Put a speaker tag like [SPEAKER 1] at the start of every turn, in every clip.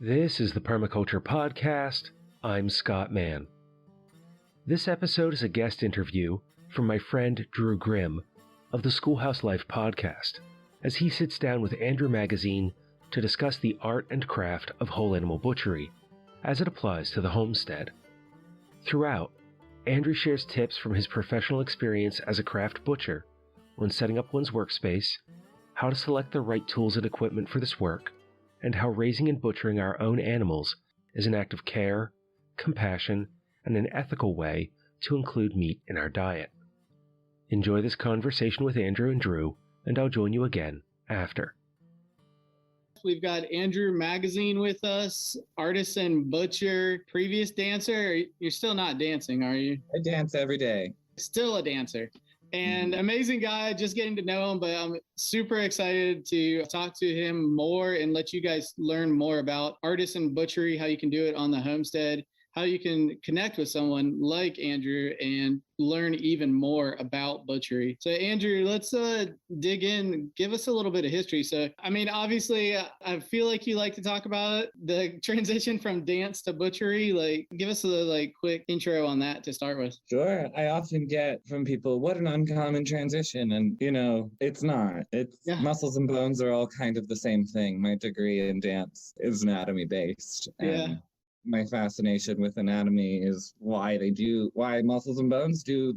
[SPEAKER 1] This is the Permaculture Podcast. I'm Scott Mann. This episode is a guest interview from my friend Drew Grimm of the Schoolhouse Life podcast, as he sits down with Andrew Magazine to discuss the art and craft of whole animal butchery as it applies to the homestead. Throughout, Andrew shares tips from his professional experience as a craft butcher when setting up one's workspace, how to select the right tools and equipment for this work, and how raising and butchering our own animals is an act of care, compassion, and an ethical way to include meat in our diet. Enjoy this conversation with Andrew and Drew, and I'll join you again after.
[SPEAKER 2] We've got Andrew Magazine with us, artist and butcher, previous dancer. You're still not dancing, are you?
[SPEAKER 3] I dance every day.
[SPEAKER 2] Still a dancer. And amazing guy, just getting to know him, but I'm super excited to talk to him more and let you guys learn more about artisan butchery, how you can do it on the homestead, how you can connect with someone like Andrew and learn even more about butchery. So Andrew, let's dig in, give us a little bit of history. So, I mean, obviously, I feel like you like to talk about the transition from dance to butchery. Like, give us a quick intro on that to start with.
[SPEAKER 3] Sure. I often get from people, what an uncommon transition. And, it's not. Muscles and bones are all kind of the same thing. My degree in dance is anatomy based. And my fascination with anatomy is why muscles and bones do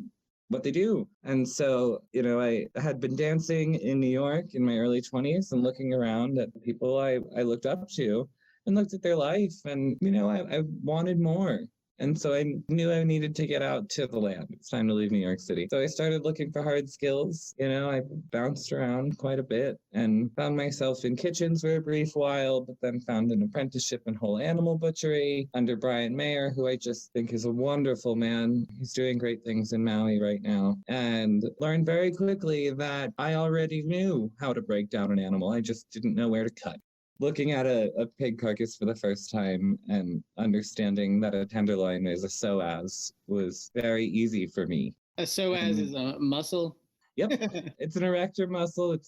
[SPEAKER 3] what they do. And so, I had been dancing in New York in my early 20s and looking around at the people I looked up to and looked at their life. And, I wanted more. And so I knew I needed to get out to the land. It's time to leave New York City. So I started looking for hard skills. I bounced around quite a bit and found myself in kitchens for a brief while, but then found an apprenticeship in whole animal butchery under Brian Mayer, who I just think is a wonderful man. He's doing great things in Maui right now. And learned very quickly that I already knew how to break down an animal. I just didn't know where to cut. Looking at a pig carcass for the first time and understanding that a tenderloin is a psoas was very easy for me.
[SPEAKER 2] A psoas is a muscle?
[SPEAKER 3] Yep. It's an erector muscle.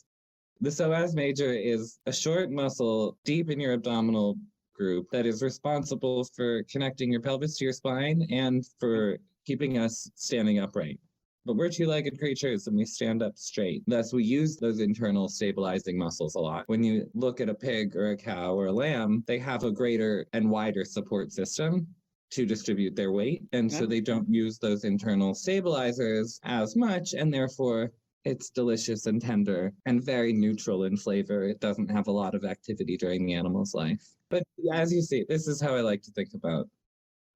[SPEAKER 3] The psoas major is a short muscle deep in your abdominal group that is responsible for connecting your pelvis to your spine and for keeping us standing upright. But we're two-legged creatures and we stand up straight. Thus, we use those internal stabilizing muscles a lot. When you look at a pig or a cow or a lamb, they have a greater and wider support system to distribute their weight. And so they don't use those internal stabilizers as much, and therefore it's delicious and tender and very neutral in flavor. It doesn't have a lot of activity during the animal's life. But as you see, this is how I like to think about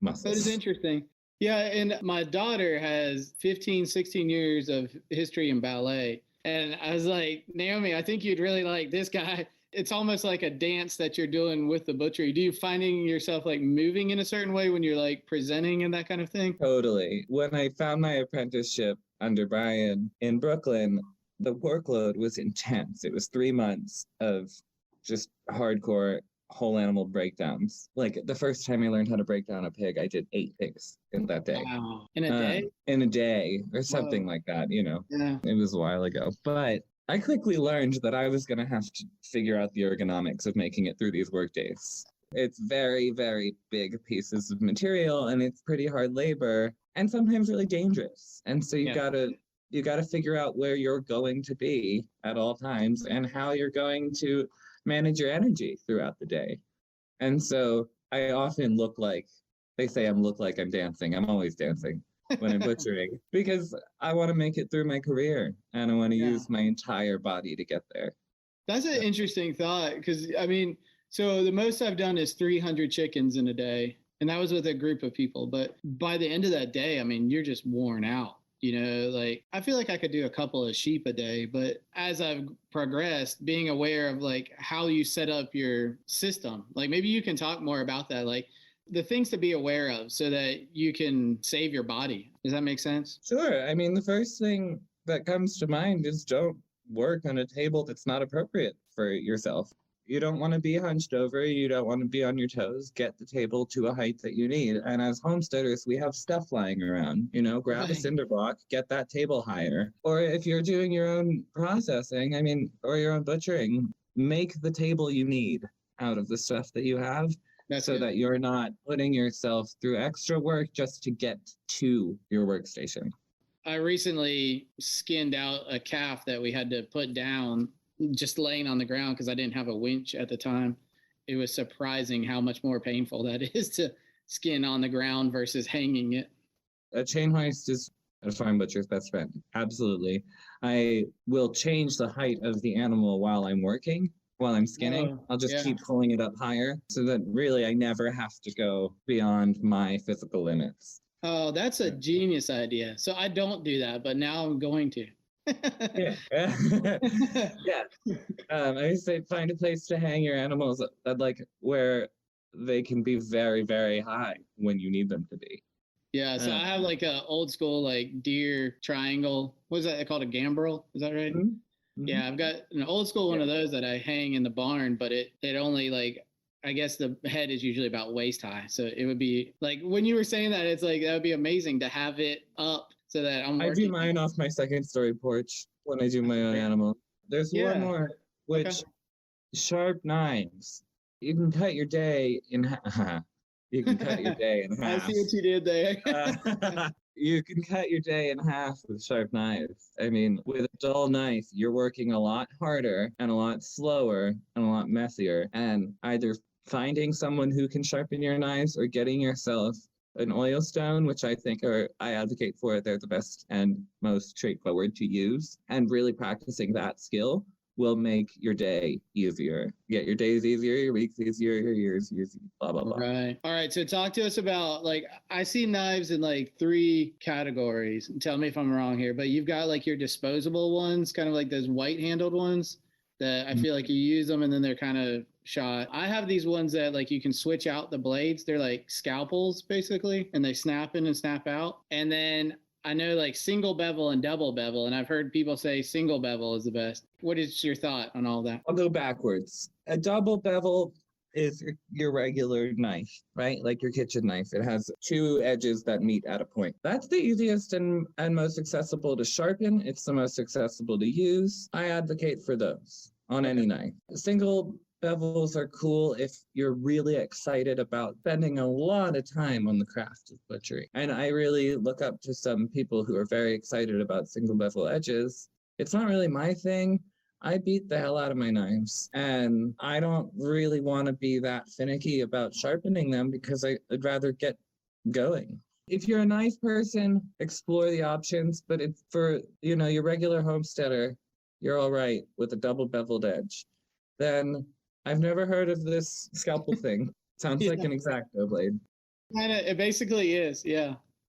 [SPEAKER 3] muscles.
[SPEAKER 2] That is interesting. Yeah, and my daughter has 15, 16 years of history in ballet. And I was like, Naomi, I think you'd really like this guy. It's almost like a dance that you're doing with the butchery. Do you finding yourself moving in a certain way when you're presenting and that kind of thing?
[SPEAKER 3] Totally. When I found my apprenticeship under Brian in Brooklyn, the workload was intense. It was 3 months of just hardcore whole animal breakdowns. The first time I learned how to break down a pig, I did 8 pigs in that day.
[SPEAKER 2] Wow. In a day?
[SPEAKER 3] In a day or something like that, Yeah. It was a while ago. But I quickly learned that I was going to have to figure out the ergonomics of making it through these work days. It's very, very big pieces of material and it's pretty hard labor and sometimes really dangerous. And so you got to figure out where you're going to be at all times and how you're going to manage your energy throughout the day. And so I often look like I'm dancing. I'm always dancing when I'm butchering because I want to make it through my career and I want to use my entire body to get there.
[SPEAKER 2] That's an interesting thought because, so the most I've done is 300 chickens in a day. And that was with a group of people. But by the end of that day, you're just worn out. I feel like I could do a couple of sheep a day, but as I've progressed, being aware of how you set up your system, maybe you can talk more about that, the things to be aware of so that you can save your body. Does that make sense?
[SPEAKER 3] Sure. The first thing that comes to mind is don't work on a table that's not appropriate for yourself. You don't want to be hunched over. You don't want to be on your toes. Get the table to a height that you need. And as homesteaders, we have stuff lying around. Grab a cinder block, get that table higher. Or if you're doing your own processing, or your own butchering, make the table you need. out of the stuff that you have.
[SPEAKER 2] That's
[SPEAKER 3] so
[SPEAKER 2] good.
[SPEAKER 3] that you're not putting yourself through extra work just to get to your workstation.
[SPEAKER 2] I recently skinned out a calf that we had to put down just laying on the ground because I didn't have a winch at the time. It was surprising how much more painful that is to skin on the ground versus hanging it.
[SPEAKER 3] A chain hoist is a farm butcher's best friend. Absolutely. I will change the height of the animal while I'm working. While I'm skinning, I'll just keep pulling it up higher so that really I never have to go beyond my physical limits.
[SPEAKER 2] Oh, that's a genius idea. So I don't do that, but now I'm going to.
[SPEAKER 3] Yeah. I say find a place to hang your animals like where they can be very, very high when you need them to be.
[SPEAKER 2] Yeah, so I have like a old school like deer triangle. What is that called? A gambrel? Is that right?
[SPEAKER 3] Mm-hmm.
[SPEAKER 2] Yeah, I've got an old school one of those that I hang in the barn, but it only like, I guess the head is usually about waist high. So it would be like when you were saying that, it's like that would be amazing to have it up so that I'm working.
[SPEAKER 3] I do mine off my second story porch when I do my own animal. There's one more, which sharp knives. You can cut your day in half. You can cut your day in half.
[SPEAKER 2] I see what you did there.
[SPEAKER 3] You can cut your day in half with sharp knives. I mean, with a dull knife, you're working a lot harder and a lot slower and a lot messier. And either finding someone who can sharpen your knives or getting yourself an oil stone, which I think I advocate for. They're the best and most straightforward to use. And really practicing that skill will make your day easier. Get your days easier, your weeks easier, your years easier, blah, blah, blah.
[SPEAKER 2] Right. All right. So talk to us about, like, I see knives in like 3 categories. Tell me if I'm wrong here, but you've got like your disposable ones, kind of like those white handled ones that I feel like you use them and then they're kind of shot. I have these ones that like you can switch out the blades. They're like scalpels basically, and they snap in and snap out. And then I know like single bevel and double bevel, and I've heard people say single bevel is the best. What is your thought on all that?
[SPEAKER 3] I'll go backwards. A double bevel is your regular knife, right? Like your kitchen knife. It has 2 edges that meet at a point. That's the easiest and most accessible to sharpen. It's the most accessible to use. I advocate for those on any knife. Single bevels are cool if you're really excited about spending a lot of time on the craft of butchery. And I really look up to some people who are very excited about single bevel edges. It's not really my thing. I beat the hell out of my knives, and I don't really want to be that finicky about sharpening them because I'd rather get going. If you're a knife person, explore the options, but it's for, your regular homesteader, you're all right with a double beveled edge. Then I've never heard of this scalpel thing. Sounds like an X-Acto blade.
[SPEAKER 2] It basically is, yeah.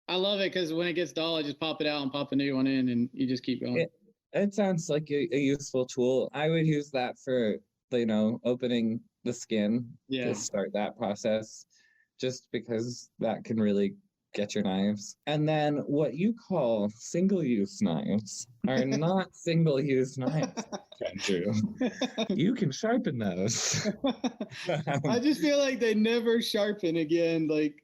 [SPEAKER 2] I love it because when it gets dull, I just pop it out and pop a new one in, and you just keep going.
[SPEAKER 3] It sounds like a useful tool. I would use that for, opening the skin to start that process, just because that can really get your knives. And then what you call single-use knives are not single-use knives, Andrew. You can sharpen those.
[SPEAKER 2] I just feel like they never sharpen again, like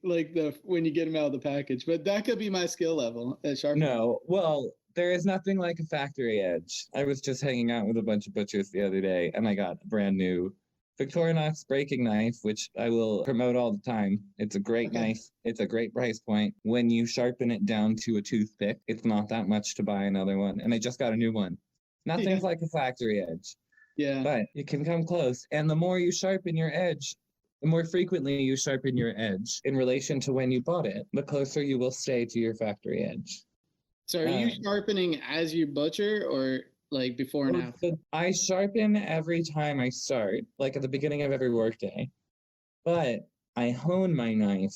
[SPEAKER 2] when you get them out of the package. But that could be my skill level at sharpening.
[SPEAKER 3] No, well, there is nothing like a factory edge. I was just hanging out with a bunch of butchers the other day, and I got a brand new Victorinox breaking knife, which I will promote all the time. It's a great knife. It's a great price point. When you sharpen it down to a toothpick, it's not that much to buy another one. And I just got a new one. Nothing's like a factory edge.
[SPEAKER 2] Yeah.
[SPEAKER 3] But it can come close. And the more you sharpen your edge, the more frequently you sharpen your edge in relation to when you bought it, the closer you will stay to your factory edge.
[SPEAKER 2] So are you sharpening as you butcher or like before and after?
[SPEAKER 3] I sharpen every time I start, like at the beginning of every workday, but I hone my knife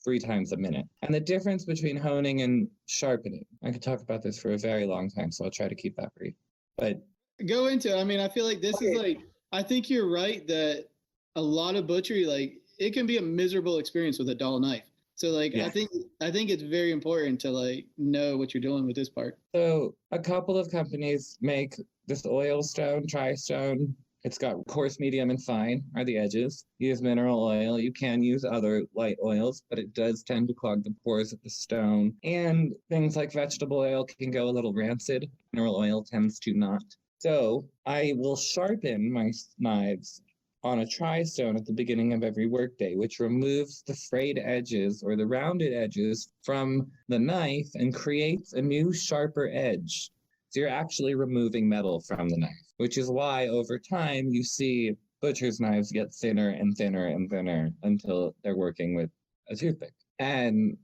[SPEAKER 3] 3 times a minute. And the difference between honing and sharpening, I could talk about this for a very long time, so I'll try to keep that brief. But
[SPEAKER 2] go into it. I mean, I feel like this is like, I think you're right that a lot of butchery, like it can be a miserable experience with a dull knife. So like, I think it's very important to like know what you're doing with this part.
[SPEAKER 3] So a couple of companies make this oil stone, tri-stone. It's got coarse, medium, and fine are the edges. Use mineral oil. You can use other light oils, but it does tend to clog the pores of the stone. And things like vegetable oil can go a little rancid. Mineral oil tends to not. So I will sharpen my knives on a tri-stone at the beginning of every workday, which removes the frayed edges or the rounded edges from the knife and creates a new sharper edge. So you're actually removing metal from the knife, which is why over time you see butcher's knives get thinner and thinner and thinner until they're working with a toothpick. And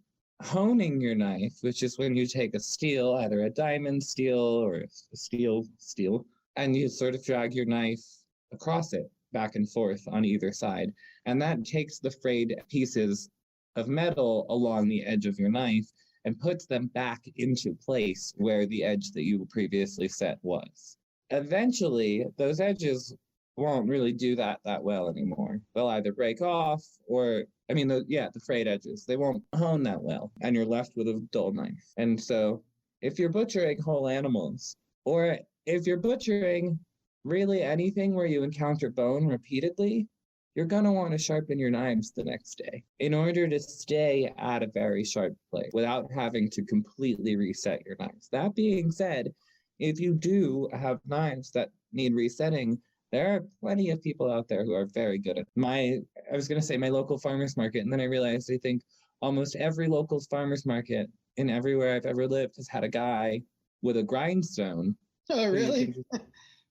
[SPEAKER 3] honing your knife, which is when you take a steel, either a diamond steel or a steel, and you sort of drag your knife across it, back and forth on either side. And that takes the frayed pieces of metal along the edge of your knife and puts them back into place where the edge that you previously set was. Eventually, those edges won't really do that well anymore. They'll either break off or, the frayed edges, they won't hone that well, and you're left with a dull knife. And so if you're butchering whole animals, or if you're butchering really anything where you encounter bone repeatedly, you're going to want to sharpen your knives the next day in order to stay at a very sharp place without having to completely reset your knives. That being said, if you do have knives that need resetting, there are plenty of people out there who are very good at my local farmer's market. And then I realized I think almost every local farmer's market in everywhere I've ever lived has had a guy with a grindstone.
[SPEAKER 2] Oh, really?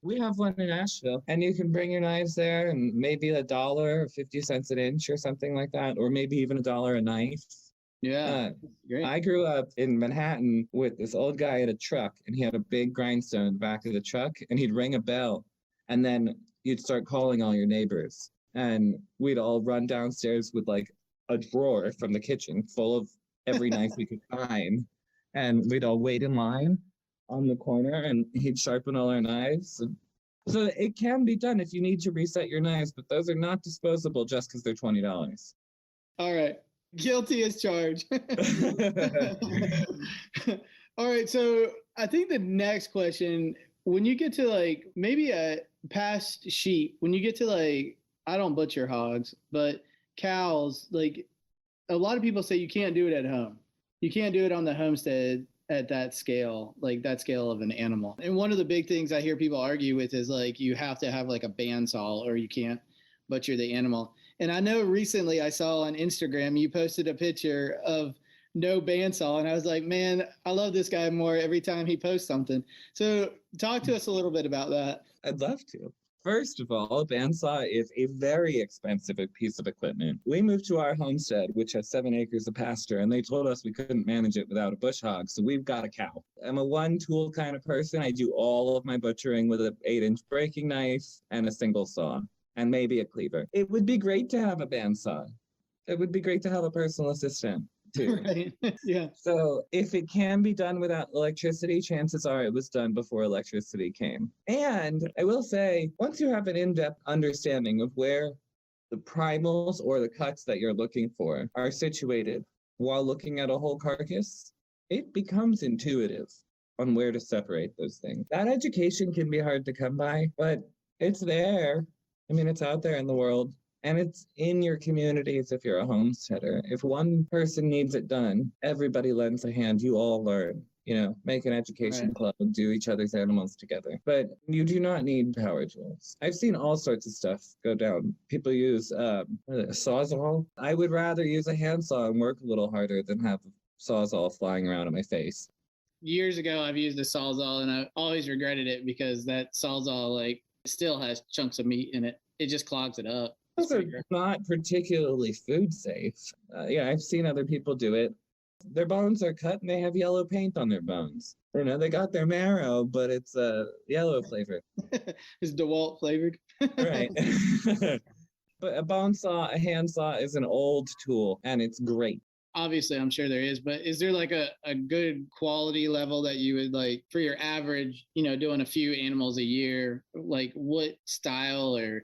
[SPEAKER 3] We have one in Asheville, and you can bring your knives there, and maybe $1 or 50 cents an inch or something like that, or maybe even $1 a knife.
[SPEAKER 2] Yeah, great.
[SPEAKER 3] I grew up in Manhattan with this old guy at a truck, and he had a big grindstone in the back of the truck, and he'd ring a bell, and then you'd start calling all your neighbors, and we'd all run downstairs with like a drawer from the kitchen full of every knife we could find, and we'd all wait in line on the corner, and he'd sharpen all our knives. So it can be done if you need to reset your knives, but those are not disposable just because they're $20.
[SPEAKER 2] All right. Guilty as charged. All right. So I think the next question, when you get to like maybe a past sheep, when you get to like, I don't butcher hogs, but cows, like a lot of people say you can't do it at home. You can't do it on the homestead at that scale, like that scale of an animal. And one of the big things I hear people argue with is like you have to have like a bandsaw or you can't butcher the animal. And I know recently I saw on Instagram you posted a picture of no bandsaw, and I was like, man, I love this guy more every time he posts something. So talk to us a little bit about that.
[SPEAKER 3] I'd love to. First of all, a bandsaw is a very expensive piece of equipment. We moved to our homestead, which has 7 acres of pasture, and they told us we couldn't manage it without a bush hog, so we've got a cow. I'm a one-tool kind of person. I do all of my butchering with an 8-inch breaking knife and a single saw, and maybe a cleaver. It would be great to have a bandsaw. It would be great to have a personal assistant too.
[SPEAKER 2] Right. Yeah.
[SPEAKER 3] So if it can be done without electricity, chances are it was done before electricity came. And I will say, once you have an in-depth understanding of where the primals or the cuts that you're looking for are situated while looking at a whole carcass, it becomes intuitive on where to separate those things. That education can be hard to come by, but it's there. I mean, it's out there in the world. And it's in your communities if you're a homesteader. If one person needs it done, everybody lends a hand. You all learn, make an education club and do each other's animals together. But you do not need power tools. I've seen all sorts of stuff go down. People use a sawzall. I would rather use a handsaw and work a little harder than have a sawzall flying around in my face.
[SPEAKER 2] Years ago, I've used a sawzall, and I always regretted it because that sawzall like still has chunks of meat in it. It just clogs it up.
[SPEAKER 3] Those are not particularly food safe. I've seen other people do it. Their bones are cut and they have yellow paint on their bones. They got their marrow, but it's yellow flavored.
[SPEAKER 2] It's DeWalt flavored.
[SPEAKER 3] Right. But a bone saw, a hand saw is an old tool and it's great.
[SPEAKER 2] Obviously, I'm sure there is, but is there like a good quality level that you would like for your average, doing a few animals a year, like what style or?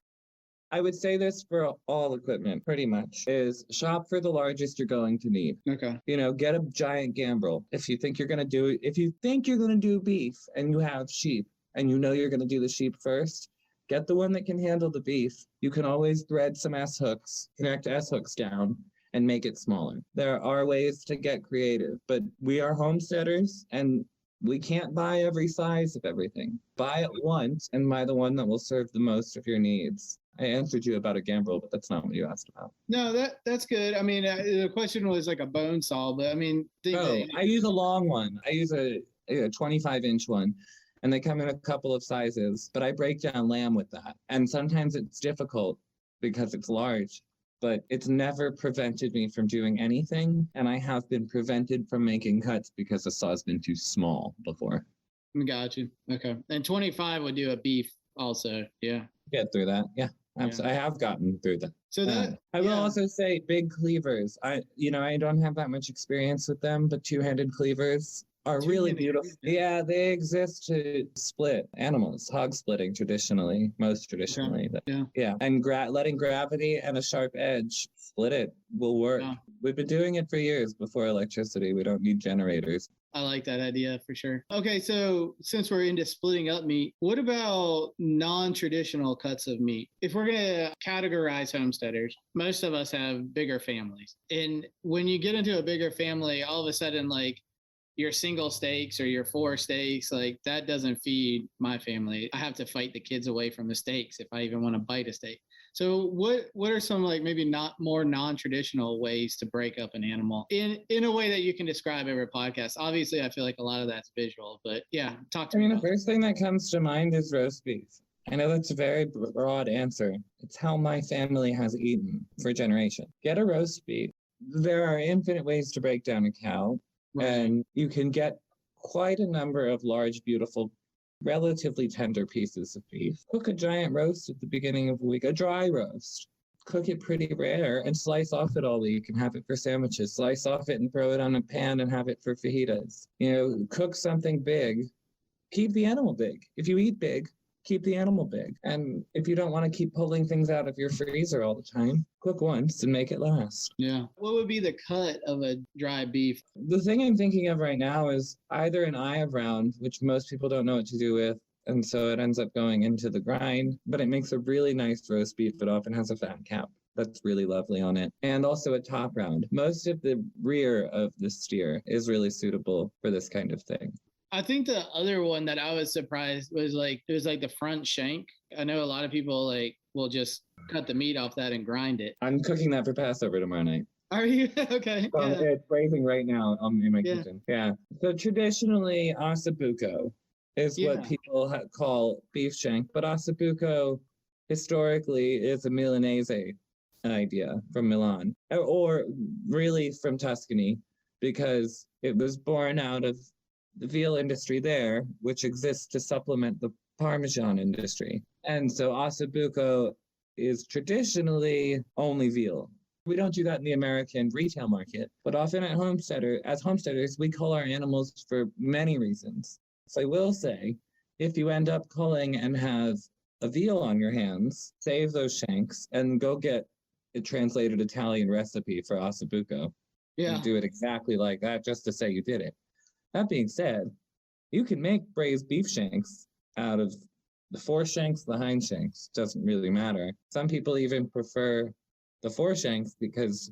[SPEAKER 3] I would say this for all equipment, pretty much, is shop for the largest you're going to need.
[SPEAKER 2] Okay.
[SPEAKER 3] Get a giant gambrel. If you think you're going to do beef and you have sheep and you're going to do the sheep first, get the one that can handle the beef. You can always thread some S-hooks, connect S-hooks down and make it smaller. There are ways to get creative, but we are homesteaders and we can't buy every size of everything. Buy it once and buy the one that will serve the most of your needs. I answered you about a gambrel, but that's not what you asked about.
[SPEAKER 2] No, that's good. I mean, the question was like a bone saw, but I mean,
[SPEAKER 3] I use a long one. I use a 25-inch one, and they come in a couple of sizes, but I break down lamb with that. And sometimes it's difficult because it's large, but it's never prevented me from doing anything. And I have been prevented from making cuts because the saw's been too small before.
[SPEAKER 2] Got you. Okay. And 25 would do a beef also. Yeah.
[SPEAKER 3] Get through that. Yeah. I have gotten through that.
[SPEAKER 2] So that
[SPEAKER 3] I will also say big cleavers. I don't have that much experience with them, but two-handed cleavers are really beautiful. Yeah, they exist to split animals, hog splitting most traditionally.
[SPEAKER 2] Okay.
[SPEAKER 3] Yeah. And letting gravity and a sharp edge split it will work. Yeah. We've been doing it for years before electricity. We don't need generators.
[SPEAKER 2] I like that idea for sure. Okay, so since we're into splitting up meat, what about non-traditional cuts of meat? If we're going to categorize homesteaders, most of us have bigger families. And when you get into a bigger family, all of a sudden, like, your single steaks or your 4 steaks, like that doesn't feed my family. I have to fight the kids away from the steaks if I even want to bite a steak. So what are some like maybe not more non-traditional ways to break up an animal in a way that you can describe over a podcast? Obviously, I feel like a lot of that's visual, but yeah, talk to me.
[SPEAKER 3] The first thing that comes to mind is roast beef. I know that's a very broad answer. It's how my family has eaten for generations. Get a roast beef. There are infinite ways to break down a cow. Right. And you can get quite a number of large, beautiful, relatively tender pieces of beef. Cook a giant roast at the beginning of the week, a dry roast. Cook it pretty rare and slice off it all week and have it for sandwiches. Slice off it and throw it on a pan and have it for fajitas. Cook something big. Keep the animal big. If you eat big, keep the animal big. And if you don't want to keep pulling things out of your freezer all the time, cook once and make it last.
[SPEAKER 2] Yeah. What would be the cut of a dry beef?
[SPEAKER 3] The thing I'm thinking of right now is either an eye of round, which most people don't know what to do with, and so it ends up going into the grind, but it makes a really nice roast beef. It often has a fat cap that's really lovely on it. And also a top round. Most of the rear of the steer is really suitable for this kind of thing.
[SPEAKER 2] I think the other one that I was surprised was it was like the front shank. I know a lot of people will just cut the meat off that and grind it.
[SPEAKER 3] I'm cooking that for Passover tomorrow night.
[SPEAKER 2] Are you? Okay.
[SPEAKER 3] Yeah. It's braising right now in my kitchen. Yeah. So traditionally, ossobuco is what people call beef shank, but ossobuco historically is a Milanese idea from Milan, or really from Tuscany, because it was born out of the veal industry there, which exists to supplement the Parmesan industry. And so ossobuco is traditionally only veal. We don't do that in the American retail market, but often as homesteaders, we cull our animals for many reasons. So I will say, if you end up culling and have a veal on your hands, save those shanks and go get a translated Italian recipe for ossobuco. Yeah. And do it exactly like that just to say you did it. That being said, you can make braised beef shanks out of the foreshanks, the hind shanks. Doesn't really matter. Some people even prefer the foreshanks because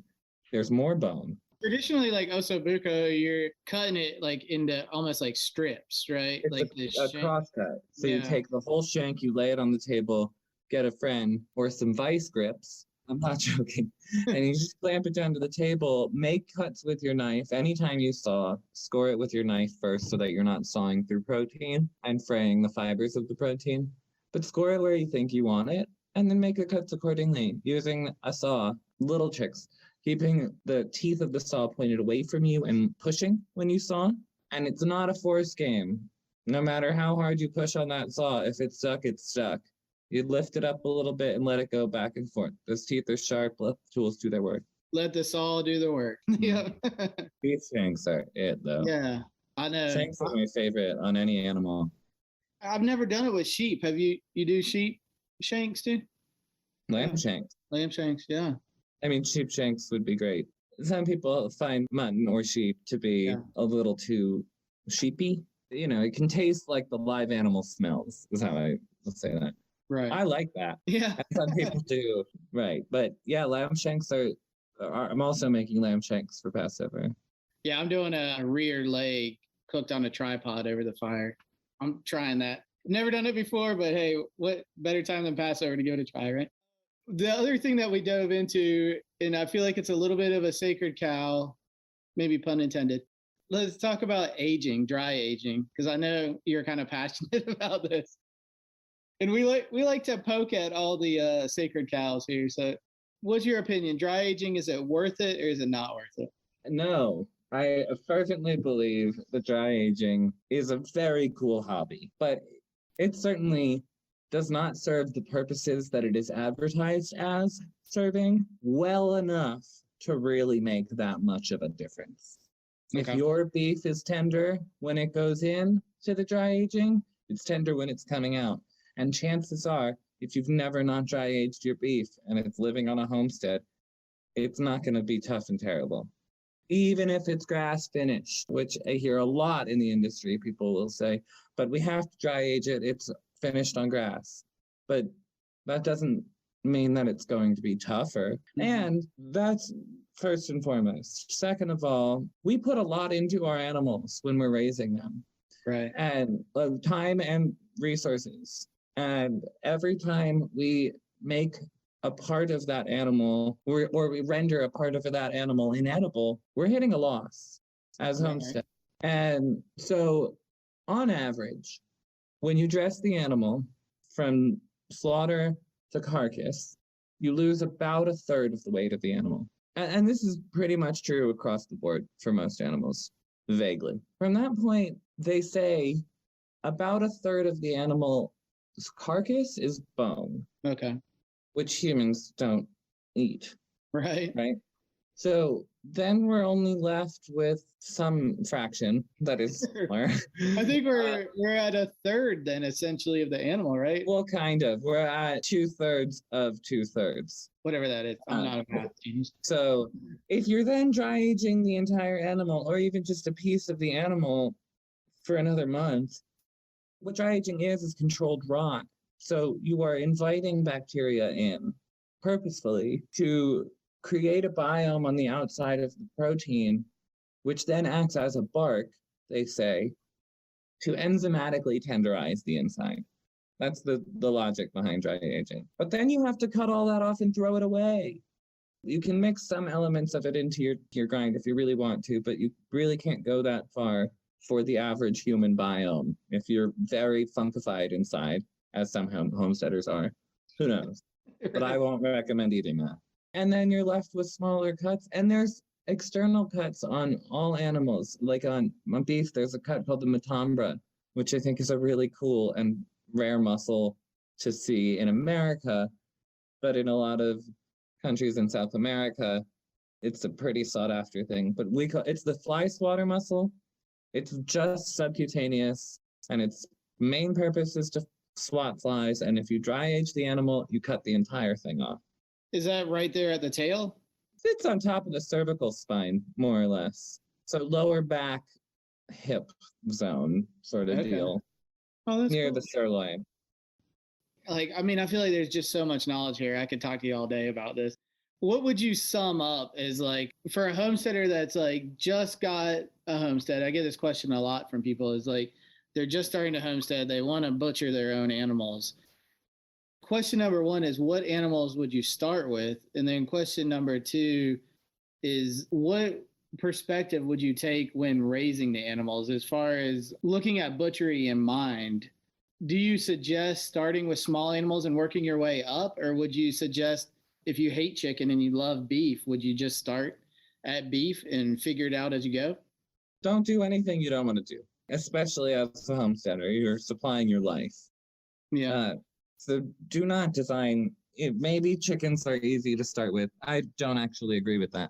[SPEAKER 3] there's more bone.
[SPEAKER 2] Traditionally, like ossobuco, you're cutting it like into almost like strips, right?
[SPEAKER 3] It's
[SPEAKER 2] like
[SPEAKER 3] a cross cut. So you take the whole shank, you lay it on the table, get a friend or some vice grips. I'm not joking. And you just clamp it down to the table, make cuts with your knife. Anytime you saw, score it with your knife first so that you're not sawing through protein and fraying the fibers of the protein. But score it where you think you want it, and then make the cuts accordingly using a saw. Little tricks. Keeping the teeth of the saw pointed away from you and pushing when you saw. And it's not a force game. No matter how hard you push on that saw, if it's stuck, it's stuck. You lift it up a little bit and let it go back and forth. Those teeth are sharp. Let the tools do their work.
[SPEAKER 2] Let the saw do the work. Yeah.
[SPEAKER 3] Beef shanks are it, though.
[SPEAKER 2] Yeah, I know.
[SPEAKER 3] Shanks are my favorite on any animal.
[SPEAKER 2] I've never done it with sheep. Have you? You do sheep shanks too?
[SPEAKER 3] Lamb shanks.
[SPEAKER 2] Lamb shanks, yeah.
[SPEAKER 3] I mean, sheep shanks would be great. Some people find mutton or sheep to be a little too sheepy. It can taste like the live animal smells, is how I would say that.
[SPEAKER 2] Right.
[SPEAKER 3] I like that.
[SPEAKER 2] Yeah.
[SPEAKER 3] And some people do. Right. But yeah, lamb shanks I'm also making lamb shanks for Passover.
[SPEAKER 2] Yeah, I'm doing a rear leg cooked on a tripod over the fire. I'm trying that. Never done it before, but hey, what better time than Passover to give it a try, right? The other thing that we dove into, and I feel like it's a little bit of a sacred cow, maybe pun intended. Let's talk about aging, dry aging, because I know you're kind of passionate about this. And we like to poke at all the sacred cows here. So, what's your opinion? Dry aging, is it worth it or is it not worth it?
[SPEAKER 3] No, I fervently believe that dry aging is a very cool hobby, but it certainly does not serve the purposes that it is advertised as serving well enough to really make that much of a difference. Okay. If your beef is tender when it goes in to the dry aging, it's tender when it's coming out. And chances are, if you've never not dry aged your beef and it's living on a homestead, it's not going to be tough and terrible. Even if it's grass finished, which I hear a lot in the industry, people will say, but we have to dry age it, it's finished on grass. But that doesn't mean that it's going to be tougher. Mm-hmm. And that's first and foremost. Second of all, we put a lot into our animals when we're raising them.
[SPEAKER 2] Right.
[SPEAKER 3] And time and resources. And every time we make a part of that animal, or we render a part of that animal inedible, we're hitting a loss as homestead. And so, on average, when you dress the animal from slaughter to carcass, you lose about a third of the weight of the animal. And this is pretty much true across the board for most animals, vaguely. From that point, they say about a third of the animal's carcass is bone.
[SPEAKER 2] Okay.
[SPEAKER 3] Which humans don't eat.
[SPEAKER 2] Right.
[SPEAKER 3] So then we're only left with some fraction that is smaller.
[SPEAKER 2] I think we're at a third then, essentially, of the animal, right?
[SPEAKER 3] Well, kind of. We're at 2/3 of 2/3.
[SPEAKER 2] Whatever that is. I'm not a math genius.
[SPEAKER 3] So if you're then dry aging the entire animal, or even just a piece of the animal for another month, what dry aging is controlled rot. So you are inviting bacteria in purposefully to create a biome on the outside of the protein, which then acts as a bark, they say, to enzymatically tenderize the inside. That's the logic behind dry aging. But then you have to cut all that off and throw it away. You can mix some elements of it into your grind if you really want to, but you really can't go that far for the average human biome if you're very funkified inside, as some homesteaders are. Who knows? But I won't recommend eating that. And then you're left with smaller cuts. And there's external cuts on all animals. Like on beef, there's a cut called the matambra, which I think is a really cool and rare muscle to see in America. But in a lot of countries in South America, it's a pretty sought after thing. But it's the fly swatter muscle. It's just subcutaneous, and its main purpose is to swat flies. And if you dry age the animal, you cut the entire thing off.
[SPEAKER 2] Is that right there at the tail?
[SPEAKER 3] It's on top of the cervical spine, more or less. So lower back, hip zone sort of deal.
[SPEAKER 2] Oh, that's
[SPEAKER 3] near
[SPEAKER 2] cool.
[SPEAKER 3] The sirloin.
[SPEAKER 2] I feel like there's just so much knowledge here. I could talk to you all day about this. What would you sum up as for a homesteader that's just got a homestead? I get this question a lot from people, is they're just starting to homestead. They want to butcher their own animals. Question number one is, what animals would you start with? And then question number two is, what perspective would you take when raising the animals as far as looking at butchery in mind? Do you suggest starting with small animals and working your way up? Or would you suggest, if you hate chicken and you love beef, would you just start at beef and figure it out as you go?
[SPEAKER 3] Don't do anything you don't want to do, especially as a homesteader. You're supplying your life.
[SPEAKER 2] Yeah.
[SPEAKER 3] So do not design. Maybe chickens are easy to start with. I don't actually agree with that.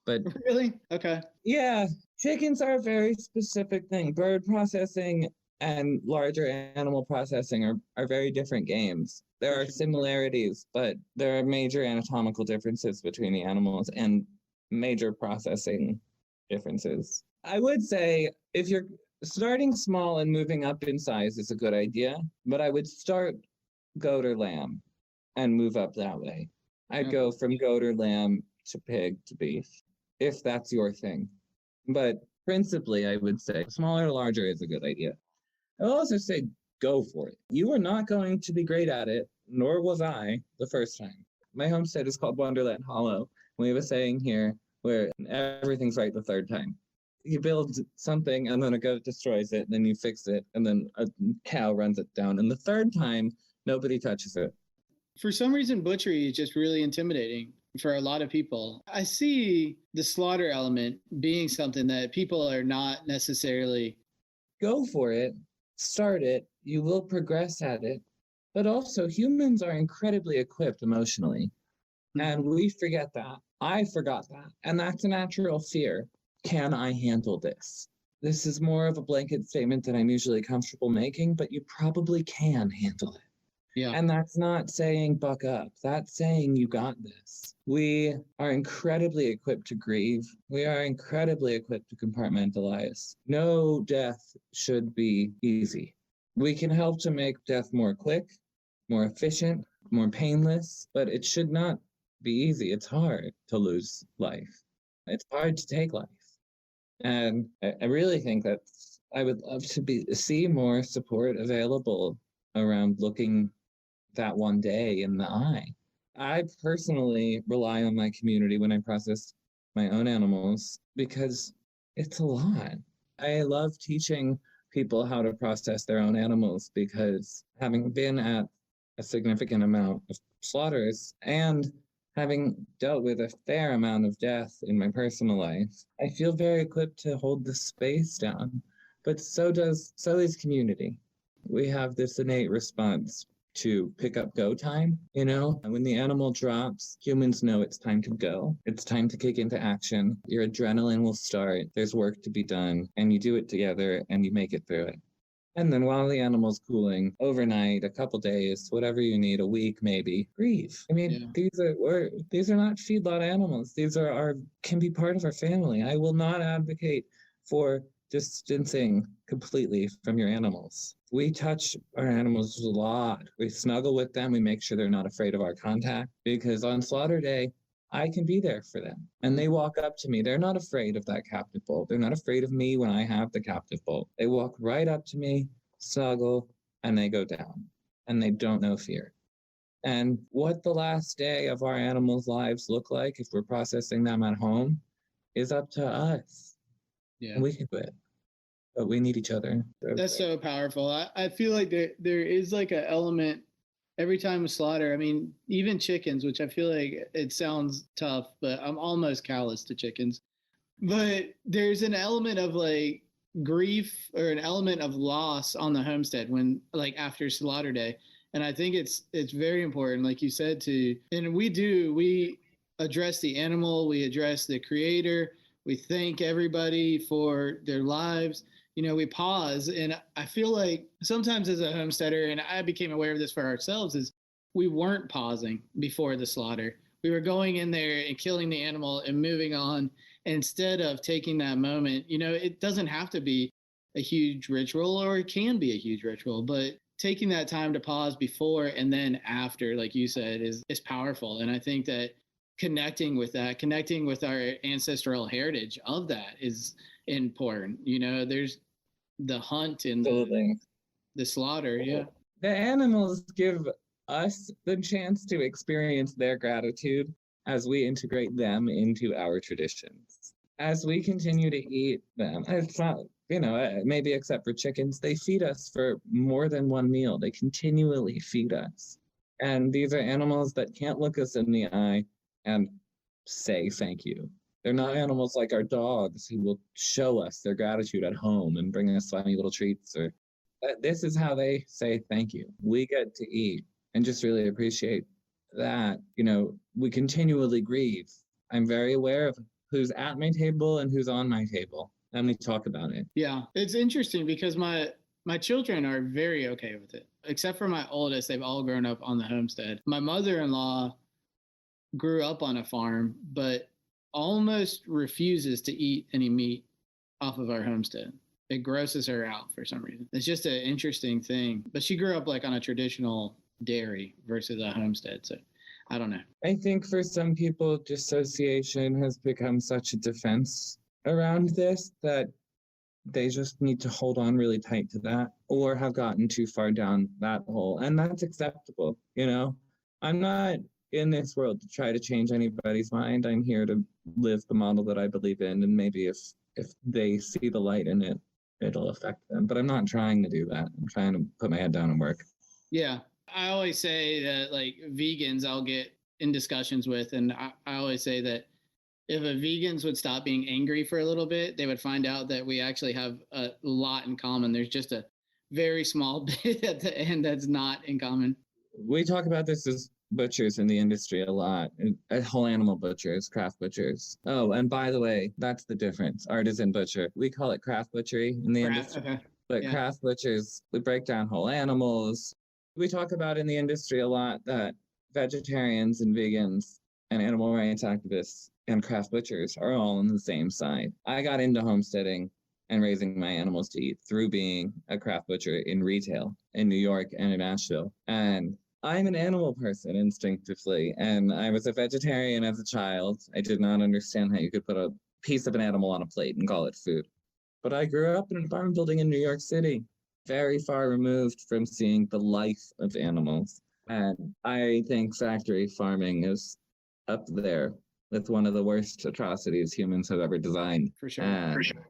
[SPEAKER 3] But
[SPEAKER 2] really? Okay.
[SPEAKER 3] Yeah, chickens are a very specific thing. Bird processing and larger animal processing are very different games. There are similarities, but there are major anatomical differences between the animals and major processing differences. I would say if you're starting small and moving up in size is a good idea, but I would start goat or lamb and move up that way. I'd go from goat or lamb to pig to beef, if that's your thing. But principally, I would say smaller or larger is a good idea. I'll also say go for it. You are not going to be great at it, nor was I the first time. My homestead is called Wonderland Hollow. We have a saying here where everything's right the third time. You build something and then a goat destroys it, and then you fix it, and then a cow runs it down. And the third time, nobody touches it.
[SPEAKER 2] For some reason, butchery is just really intimidating for a lot of people. I see the slaughter element being something that people are not necessarily.
[SPEAKER 3] Go for it, start it, you will progress at it. But also, humans are incredibly equipped emotionally. And we forget that. I forgot that. And that's a natural fear. Can I handle this? This is more of a blanket statement that I'm usually comfortable making, but you probably can handle it.
[SPEAKER 2] Yeah.
[SPEAKER 3] And that's not saying buck up. That's saying you got this. We are incredibly equipped to grieve. We are incredibly equipped to compartmentalize. No death should be easy. We can help to make death more quick, more efficient, more painless, but it should not be easy. It's hard to lose life. It's hard to take life. And I really think that I would love to see more support available around looking that one day in the eye. I personally rely on my community when I process my own animals because it's a lot. I love teaching people how to process their own animals because having been at a significant amount of slaughters and having dealt with a fair amount of death in my personal life, I feel very equipped to hold the space down. But so is community. We have this innate response to pick up go time, and when the animal drops, humans know it's time to go. It's time to kick into action. Your adrenaline will start. There's work to be done, and you do it together and you make it through it. And then while the animal's cooling, overnight, a couple days, whatever you need, a week maybe, breathe. I mean, these are not feedlot animals. These can be part of our family. I will not advocate for distancing completely from your animals. We touch our animals a lot. We snuggle with them. We make sure they're not afraid of our contact because on slaughter day, I can be there for them. And they walk up to me. They're not afraid of that captive bull. They're not afraid of me when I have the captive bull. They walk right up to me, snuggle, and they go down. And they don't know fear. And what the last day of our animals' lives look like if we're processing them at home is up to us. Yeah. And we can do it. But we need each other.
[SPEAKER 2] That's so powerful. I feel like there is like an element every time we slaughter. I mean, even chickens, which I feel like it sounds tough, but I'm almost callous to chickens. But there's an element of like grief or an element of loss on the homestead when like after slaughter day. And I think it's very important, like you said, and we address the animal, we address the creator, we thank everybody for their lives. We pause. And I feel like sometimes as a homesteader, and I became aware of this for ourselves, is we weren't pausing before the slaughter. We were going in there and killing the animal and moving on instead of taking that moment. It doesn't have to be a huge ritual, or it can be a huge ritual, but taking that time to pause before and then after, like you said, is powerful. And I think that connecting with our ancestral heritage of that is important. There's the hunt and the slaughter. Yeah.
[SPEAKER 3] The animals give us the chance to experience their gratitude as we integrate them into our traditions. As we continue to eat them, it's not, maybe except for chickens, they feed us for more than one meal. They continually feed us. And these are animals that can't look us in the eye and say thank you. They're not animals like our dogs who will show us their gratitude at home and bring us funny little treats. This is how they say thank you. We get to eat and just really appreciate that. We continually grieve. I'm very aware of who's at my table and who's on my table, and we talk about it.
[SPEAKER 2] Yeah, it's interesting because my children are very okay with it, except for my oldest. They've all grown up on the homestead. My mother-in-law grew up on a farm, but almost refuses to eat any meat off of our homestead. It grosses her out for some reason. It's just an interesting thing. But she grew up like on a traditional dairy versus a homestead. So I don't know.
[SPEAKER 3] I think for some people, dissociation has become such a defense around this that they just need to hold on really tight to that or have gotten too far down that hole. And that's acceptable. I'm not in this world to try to change anybody's mind. I'm here to live the model that I believe in, and maybe if they see the light in it, it'll affect them. But I'm not trying to do that. I'm trying to put my head down and work.
[SPEAKER 2] Yeah. I always say that like vegans I'll get in discussions with, and I always say that if vegans would stop being angry for a little bit, they would find out that we actually have a lot in common. There's just a very small bit at the end that's not in common.
[SPEAKER 3] We talk about this as butchers in the industry a lot. Whole animal butchers, craft butchers. Oh, and by the way, that's the difference. Artisan butcher. We call it craft butchery in the industry. Okay. But yeah. Craft butchers, we break down whole animals. We talk about in the industry a lot that vegetarians and vegans and animal rights activists and craft butchers are all on the same side. I got into homesteading and raising my animals to eat through being a craft butcher in retail in New York and in Nashville. And I'm an animal person instinctively, and I was a vegetarian as a child. I did not understand how you could put a piece of an animal on a plate and call it food. But I grew up in a farm building in New York City, very far removed from seeing the life of animals. And I think factory farming is up there with one of the worst atrocities humans have ever designed.
[SPEAKER 2] For sure. For
[SPEAKER 3] sure.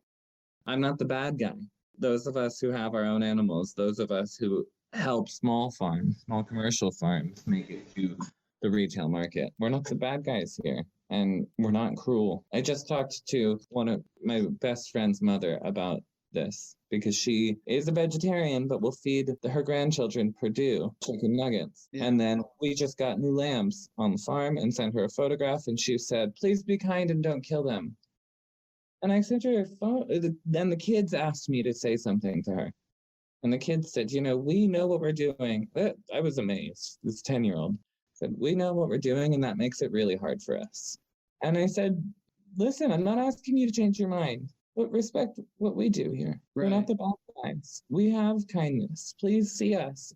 [SPEAKER 3] I'm not the bad guy. Those of us who have our own animals, those of us who help small farms, small commercial farms make it to the retail market, we're not the bad guys here, and we're not cruel. I just talked to one of my best friend's mother about this because she is a vegetarian but will feed her grandchildren Purdue chicken nuggets. Yeah. And then we just got new lambs on the farm and sent her a photograph, and she said, "Please be kind and don't kill them." And I sent her a photo. Then the kids asked me to say something to her. And the kids said, "We know what we're doing." I was amazed. This 10-year-old said, "We know what we're doing, and that makes it really hard for us." And I said, "Listen, I'm not asking you to change your mind, but respect what we do here. Right. We're not the bad guys. We have kindness. Please see us."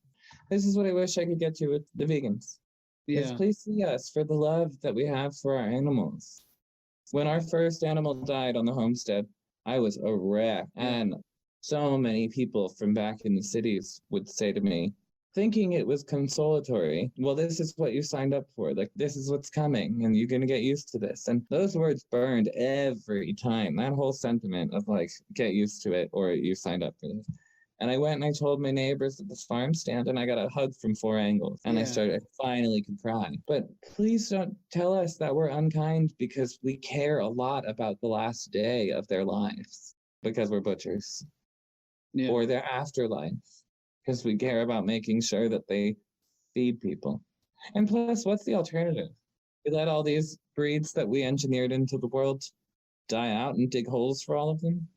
[SPEAKER 3] This is what I wish I could get to with the vegans. Yeah. Please see us for the love that we have for our animals. When our first animal died on the homestead, I was a wreck. And so many people from back in the cities would say to me, thinking it was consolatory, "Well, this is what you signed up for. Like, this is what's coming, and you're going to get used to this." And those words burned every time. That whole sentiment of like, get used to it, or you signed up for this. And I went and I told my neighbors at the farm stand, and I got a hug from 4 angles. And I finally could cry. But please don't tell us that we're unkind, because we care a lot about the last day of their lives, because we're butchers. Yeah. Or their afterlife, because we care about making sure that they feed people. And plus, what's the alternative? We let all these breeds that we engineered into the world die out and dig holes for all of them?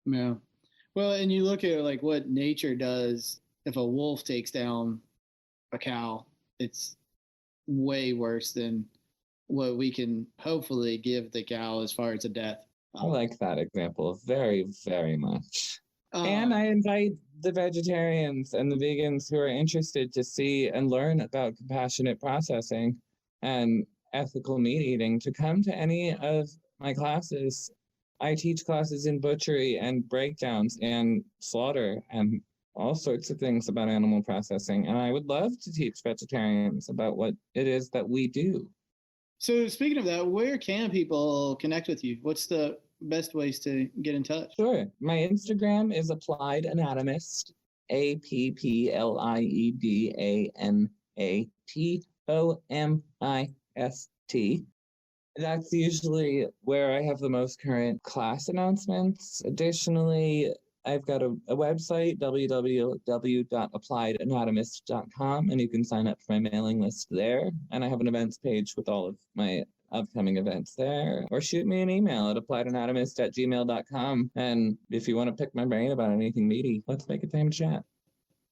[SPEAKER 2] Yeah. Well, and you look at like what nature does. If a wolf takes down a cow, it's way worse than what we can hopefully give the cow as far as a death.
[SPEAKER 3] I like that example very, very much. And I invite the vegetarians and the vegans who are interested to see and learn about compassionate processing and ethical meat eating to come to any of my classes. I teach classes in butchery and breakdowns and slaughter and all sorts of things about animal processing. And I would love to teach vegetarians about what it is that we do.
[SPEAKER 2] So speaking of that, where can people connect with you? What's the best ways to get in touch?
[SPEAKER 3] Sure. My Instagram is Applied Anatomist, APPLIEDANATOMIST. That's usually where I have the most current class announcements. Additionally, I've got a website, www.appliedanatomist.com, and you can sign up for my mailing list there. And I have an events page with all of my upcoming events there. Or shoot me an email at appliedanatomist@gmail.com. And if you want to pick my brain about anything meaty, let's make a time to chat.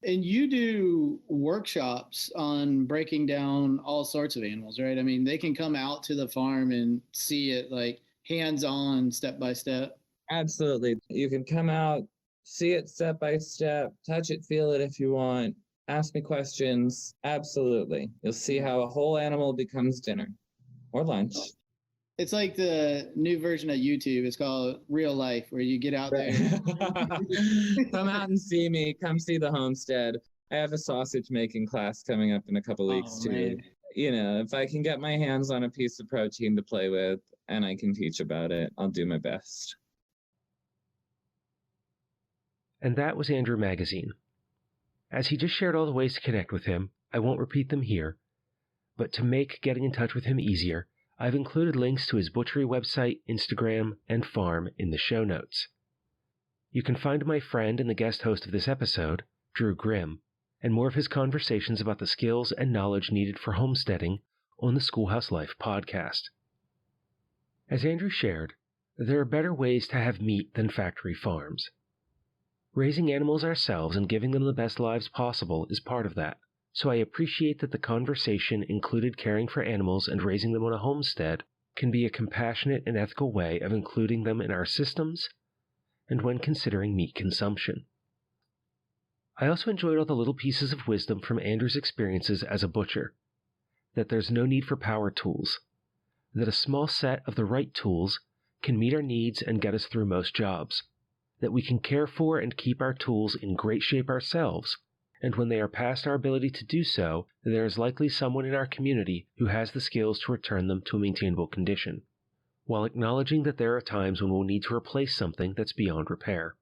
[SPEAKER 2] And you do workshops on breaking down all sorts of animals, right? I mean, they can come out to the farm and see it like hands-on, step by step.
[SPEAKER 3] Absolutely. You can come out, see it step by step, touch it, feel it if you want, ask me questions. Absolutely. You'll see how a whole animal becomes dinner or lunch.
[SPEAKER 2] It's like the new version of YouTube. It's called Real Life, where you get out there.
[SPEAKER 3] Come out and see me. Come see the homestead. I have a sausage making class coming up in a couple weeks too. Man. if I can get my hands on a piece of protein to play with and I can teach about it, I'll do my best.
[SPEAKER 1] And that was Andrew Magazine. As he just shared all the ways to connect with him, I won't repeat them here, but to make getting in touch with him easier, I've included links to his Butchery website, Instagram, and farm in the show notes. You can find my friend and the guest host of this episode, Drew Grimm, and more of his conversations about the skills and knowledge needed for homesteading on the Schoolhouse Life podcast. As Andrew shared, there are better ways to have meat than factory farms. Raising animals ourselves and giving them the best lives possible is part of that, so I appreciate that the conversation included caring for animals and raising them on a homestead can be a compassionate and ethical way of including them in our systems and when considering meat consumption. I also enjoyed all the little pieces of wisdom from Andrew's experiences as a butcher, that there's no need for power tools, that a small set of the right tools can meet our needs and get us through most jobs, that we can care for and keep our tools in great shape ourselves, and when they are past our ability to do so, there is likely someone in our community who has the skills to return them to a maintainable condition, while acknowledging that there are times when we'll need to replace something that's beyond repair.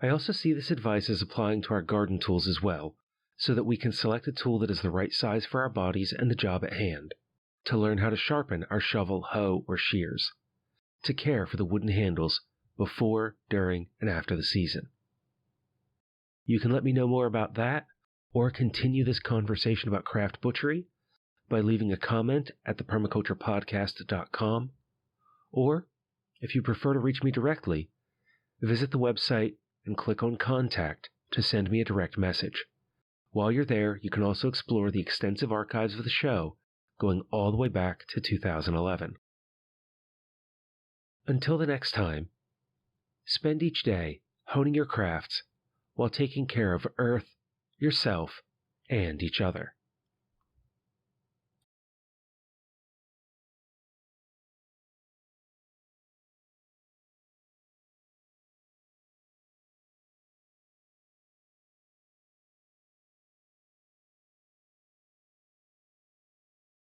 [SPEAKER 1] I also see this advice as applying to our garden tools as well, so that we can select a tool that is the right size for our bodies and the job at hand, to learn how to sharpen our shovel, hoe, or shears, to care for the wooden handles before, during, and after the season. You can let me know more about that, or continue this conversation about craft butchery by leaving a comment at thepermaculturepodcast.com, or, if you prefer to reach me directly, visit the website and click on Contact to send me a direct message. While you're there, you can also explore the extensive archives of the show, going all the way back to 2011. Until the next time, spend each day honing your crafts while taking care of Earth, yourself, and each other.